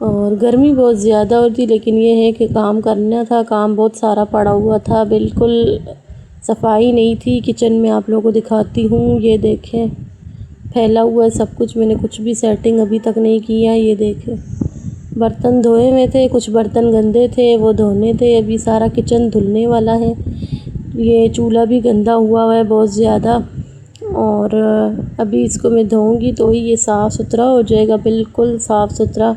اور گرمی بہت زیادہ ہوتی، لیکن یہ ہے کہ کام کرنا تھا، کام بہت سارا پڑا ہوا تھا، بالکل صفائی نہیں تھی کچن میں۔ آپ لوگوں کو دکھاتی ہوں، یہ دیکھیں پھیلا ہوا ہے سب کچھ، میں نے کچھ بھی سیٹنگ ابھی تک نہیں کیا۔ یہ دیکھیں برتن دھوئے ہوئے تھے، کچھ برتن گندے تھے وہ دھونے تھے، ابھی سارا کچن دھلنے والا ہے۔ یہ چولہا بھی گندا ہوا ہے بہت زیادہ، اور ابھی اس کو میں دھوؤں گی تو ہی یہ صاف ستھرا ہو جائے گا، بالکل صاف ستھرا۔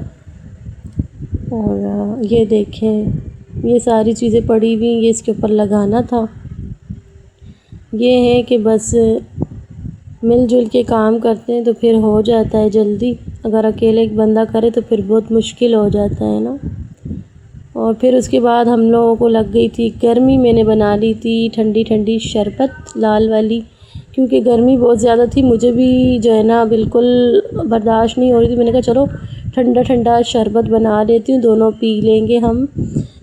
اور یہ دیکھیں یہ ساری چیزیں پڑی ہوئی، یہ اس کے اوپر لگانا تھا۔ یہ ہے کہ بس مل جل کے کام کرتے ہیں تو پھر ہو جاتا ہے جلدی، اگر اکیلے ایک بندہ کرے تو پھر بہت مشکل ہو جاتا ہے نا۔ اور پھر اس کے بعد ہم لوگوں کو لگ گئی تھی گرمی، میں نے بنا لی تھی ٹھنڈی ٹھنڈی شربت لال والی، کیونکہ گرمی بہت زیادہ تھی، مجھے بھی جو ہے نا بالکل برداشت نہیں ہو رہی تھی۔ میں نے کہا چلو ٹھنڈا ٹھنڈا شربت بنا لیتی ہوں، دونوں پی لیں گے ہم۔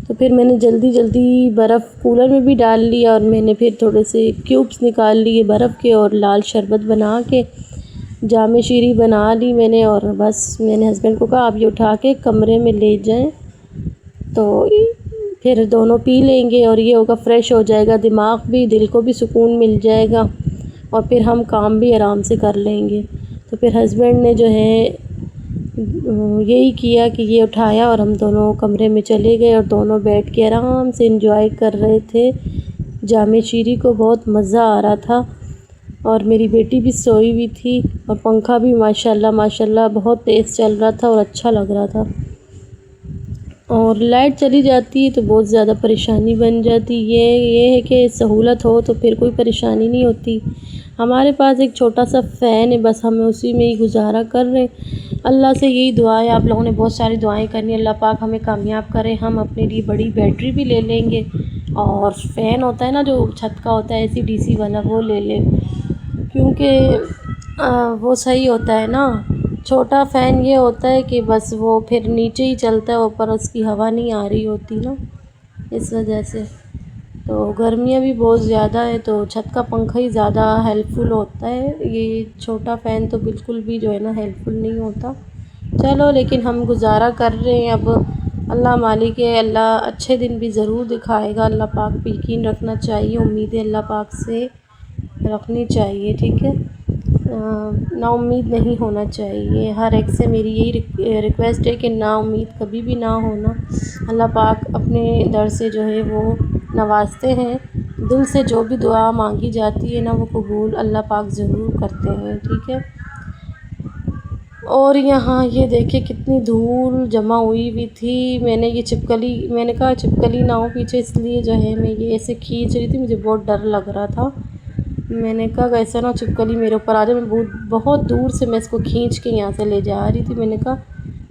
تو پھر میں نے جلدی جلدی برف کولر میں بھی ڈال لیا، اور میں نے پھر تھوڑے سے کیوبس نکال لیے برف کے، اور لال شربت بنا کے جام شیری بنا لی میں نے۔ اور بس میں نے ہسبینڈ کو کہا آپ یہ اٹھا کے کمرے میں لے جائیں، تو پھر دونوں پی لیں گے، اور یہ ہوگا فریش ہو جائے گا دماغ بھی، دل کو بھی سکون مل جائے گا، اور پھر ہم کام بھی آرام سے کر لیں گے۔ تو پھر ہسبینڈ نے جو ہے یہی کیا کہ یہ اٹھایا، اور ہم دونوں کمرے میں چلے گئے، اور دونوں بیٹھ کے آرام سے انجوائے کر رہے تھے جام شیری کو، بہت مزہ آ رہا تھا۔ اور میری بیٹی بھی سوئی ہوئی تھی، اور پنکھا بھی ماشاءاللہ بہت تیز چل رہا تھا اور اچھا لگ رہا تھا۔ اور لائٹ چلی جاتی ہے تو بہت زیادہ پریشانی بن جاتی، یہ ہے کہ سہولت ہو تو پھر کوئی پریشانی نہیں ہوتی۔ ہمارے پاس ایک چھوٹا سا فین ہے، بس ہمیں اسی میں ہی گزارا کر رہے ہیں۔ اللہ سے یہی دعا ہے، آپ لوگوں نے بہت ساری دعائیں کرنی، اللہ پاک ہمیں کامیاب کرے، ہم اپنے لیے بڑی بیٹری بھی لے لیں گے، اور فین ہوتا ہے نا جو چھت کا ہوتا ہے ایسی ڈی سی والا، وہ لے لیں، کیونکہ وہ صحیح ہوتا ہے نا۔ چھوٹا فین یہ ہوتا ہے کہ بس وہ پھر نیچے ہی چلتا ہے، اوپر اس کی ہوا نہیں آ رہی ہوتی نا، اس وجہ سے۔ تو گرمیاں بھی بہت زیادہ ہے تو چھت کا پنکھا ہی زیادہ ہیلپ فل ہوتا ہے، یہ چھوٹا فین تو بالکل بھی جو ہے نا ہیلپ فل نہیں ہوتا۔ چلو لیکن ہم گزارا کر رہے ہیں، اب اللہ مالک ہے، اللہ اچھے دن بھی ضرور دکھائے گا، اللہ پاک پہ یقین رکھنا چاہیے، امیدیں اللہ پاک سے رکھنی چاہیے، ٹھیک ہے، نا امید نہیں ہونا چاہیے۔ ہر ایک سے میری یہی ریکویسٹ ہے کہ نا امید کبھی بھی نہ ہونا، اللہ پاک اپنے در سے جو ہے وہ نوازتے ہیں، دل سے جو بھی دعا مانگی جاتی ہے نا وہ قبول اللہ پاک ضرور کرتے ہیں، ٹھیک ہے۔ اور یہاں یہ دیکھیں کتنی دھول جمع ہوئی تھی، میں نے یہ چھپکلی، میں نے کہا چھپکلی نہ ہو پیچھے، اس لیے جو ہے میں یہ ایسے کھینچ رہی تھی، مجھے بہت ڈر لگ رہا تھا، میں نے کہا ایسا نہ چھپکلی میرے اوپر آ جائے، میں بہت دور سے میں اس کو کھینچ کے یہاں سے لے جا رہی تھی، میں نے کہا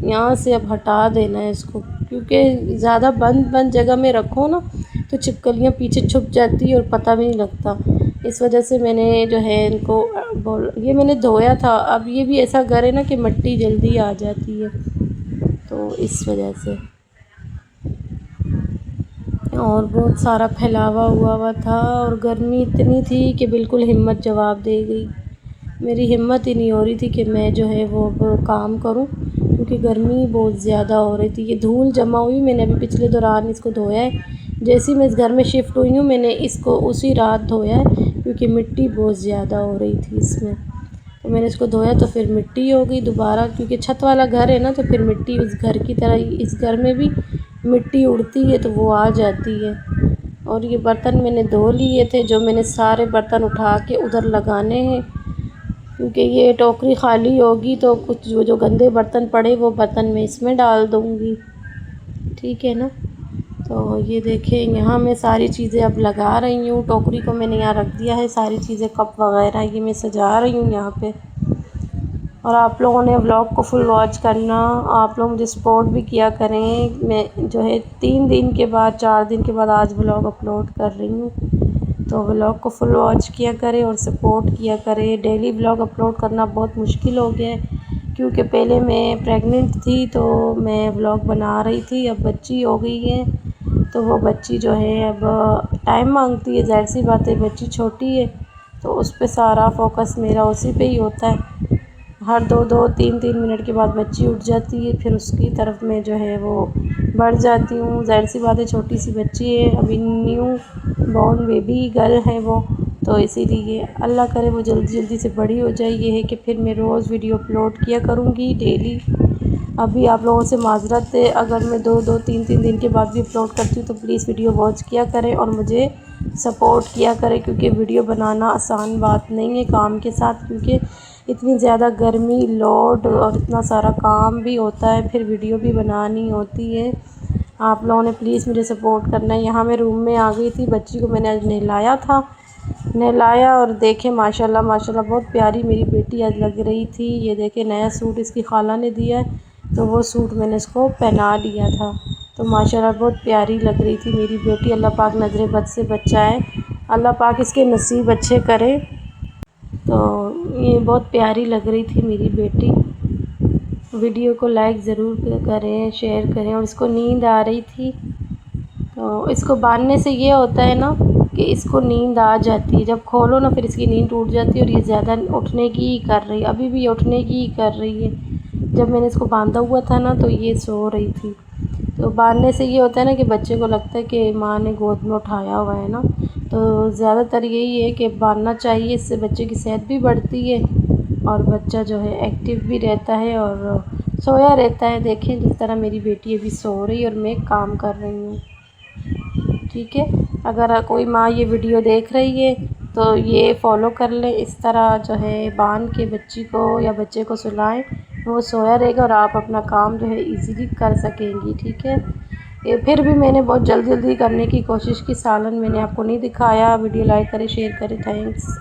یہاں سے اب ہٹا دینا ہے اس کو، کیونکہ زیادہ بند جگہ میں رکھو نا تو چھپکلیاں پیچھے چھپ جاتی اور پتہ بھی نہیں لگتا، اس وجہ سے میں نے جو ہے ان کو یہ میں نے دھویا تھا، اب یہ بھی ایسا گھر ہے نا کہ مٹی جلدی آ جاتی ہے، تو اس وجہ سے۔ اور بہت سارا پھیلاوا ہوا تھا، اور گرمی اتنی تھی کہ بالکل ہمت جواب دے گئی، میری ہمت ہی نہیں ہو رہی تھی کہ میں جو ہے وہ کام کروں، کیونکہ گرمی بہت زیادہ ہو رہی تھی۔ یہ دھول جمع ہوئی، میں نے ابھی پچھلے دوران اس کو دھویا ہے، جیسے میں اس گھر میں شفٹ ہوئی ہوں میں نے اس کو اسی رات دھویا ہے، کیونکہ مٹی بہت زیادہ ہو رہی تھی اس میں، تو میں نے اس کو دھویا تو پھر مٹی ہو گئی دوبارہ، کیونکہ چھت والا گھر ہے نا تو پھر مٹی اس گھر کی طرح اس گھر میں بھی مٹی اڑتی ہے تو وہ آ جاتی ہے۔ اور یہ برتن میں نے دھو لیے تھے، جو میں نے سارے برتن اٹھا کے ادھر لگانے ہیں، کیونکہ یہ ٹوکری خالی ہوگی تو کچھ جو گندے برتن پڑے وہ برتن میں اس میں ڈال دوں گی، ٹھیک ہے نا۔ تو یہ دیکھیں یہاں میں ساری چیزیں اب لگا رہی ہوں، ٹوکری کو میں نے یہاں رکھ دیا ہے، ساری چیزیں کپ وغیرہ یہ میں سجا رہی ہوں یہاں پہ۔ اور آپ لوگوں نے ولاگ کو فل واچ کرنا، آپ لوگ مجھے سپورٹ بھی کیا کریں، میں جو ہے 3 دن کے بعد 4 دن کے بعد آج ولاگ اپلوڈ کر رہی ہوں، تو ولاگ کو فل واچ کیا کریں اور سپورٹ کیا کریں۔ ڈیلی ولاگ اپلوڈ کرنا بہت مشکل ہو گیا ہے، کیونکہ پہلے میں پریگننٹ تھی تو میں ولاگ بنا رہی تھی، اب بچی ہو گئی ہے تو وہ بچی جو ہے اب ٹائم مانگتی ہے، ظاہر سی بات ہے بچی چھوٹی ہے تو اس پہ سارا فوکس میرا اسی پہ ہی ہوتا ہے، ہر 2-3 منٹ کے بعد بچی اٹھ جاتی ہے، پھر اس کی طرف میں جو ہے وہ بڑھ جاتی ہوں۔ ظاہر سی بات ہے چھوٹی سی بچی ہے، ابھی نیو بورن بیبی گرل ہے وہ، تو اسی لیے اللہ کرے وہ جلدی جلدی سے بڑی ہو جائے۔ یہ ہے کہ پھر میں روز ویڈیو اپلوڈ کیا کروں گی ڈیلی۔ ابھی آپ لوگوں سے معذرت ہے اگر میں 2-3 دن کے بعد بھی اپلوڈ کرتی ہوں، تو پلیز ویڈیو واچ کیا کریں اور مجھے سپورٹ کیا کریں، کیونکہ ویڈیو بنانا آسان بات نہیں ہے کام کے ساتھ، کیونکہ اتنی زیادہ گرمی، لوڈ اور اتنا سارا کام بھی ہوتا ہے، پھر ویڈیو بھی بنانی ہوتی ہے۔ آپ لوگوں نے پلیز مجھے سپورٹ کرنا ہے۔ یہاں میں روم میں آ گئی تھی، بچی کو میں نے آج نہلایا اور دیکھیں ماشاءاللہ بہت پیاری میری بیٹی آج لگ رہی تھی۔ یہ دیکھیں نیا سوٹ اس کی خالہ نے دیا ہے، تو وہ سوٹ میں نے اس کو پہنا لیا تھا، تو ماشاءاللہ بہت پیاری لگ رہی تھی میری بیٹی۔ اللہ پاک نظر بد سے بچائے، اللہ پاک اس کے نصیب اچھے کرے۔ تو یہ بہت پیاری لگ رہی تھی میری بیٹی۔ ویڈیو کو لائک ضرور کریں، شیئر کریں۔ اور اس کو نیند آ رہی تھی، تو اس کو باندھنے سے یہ ہوتا ہے نا کہ اس کو نیند آ جاتی ہے، جب کھولو نا پھر اس کی نیند ٹوٹ جاتی ہے، اور یہ زیادہ اٹھنے کی ہی کر رہی ہے، ابھی بھی اٹھنے کی ہی کر رہی ہے۔ جب میں نے اس کو باندھا ہوا تھا نا تو یہ سو رہی تھی۔ تو باندھنے سے یہ ہوتا ہے نا کہ بچے کو لگتا ہے کہ ماں نے گود میں اٹھایا ہوا ہے نا، تو زیادہ تر یہی ہے کہ باندھنا چاہیے، اس سے بچے کی صحت بھی بڑھتی ہے اور بچہ جو ہے ایکٹیو بھی رہتا ہے اور سویا رہتا ہے۔ دیکھیں جس طرح میری بیٹی ابھی سو رہی ہے اور میں کام کر رہی ہوں، ٹھیک ہے۔ اگر کوئی ماں یہ ویڈیو دیکھ رہی ہے تو یہ فالو کر لیں، اس طرح جو ہے باندھ کے بچی کو یا بچے کو سلائیں، وہ سویا رہے گا اور آپ اپنا کام جو ہے ایزیلی کر سکیں گی، ٹھیک ہے۔ پھر بھی میں نے بہت جلدی کرنے کی کوشش کی، سالن میں نے آپ کو نہیں دکھایا۔ ویڈیو لائک کریں، شیئر کریں، تھینکس۔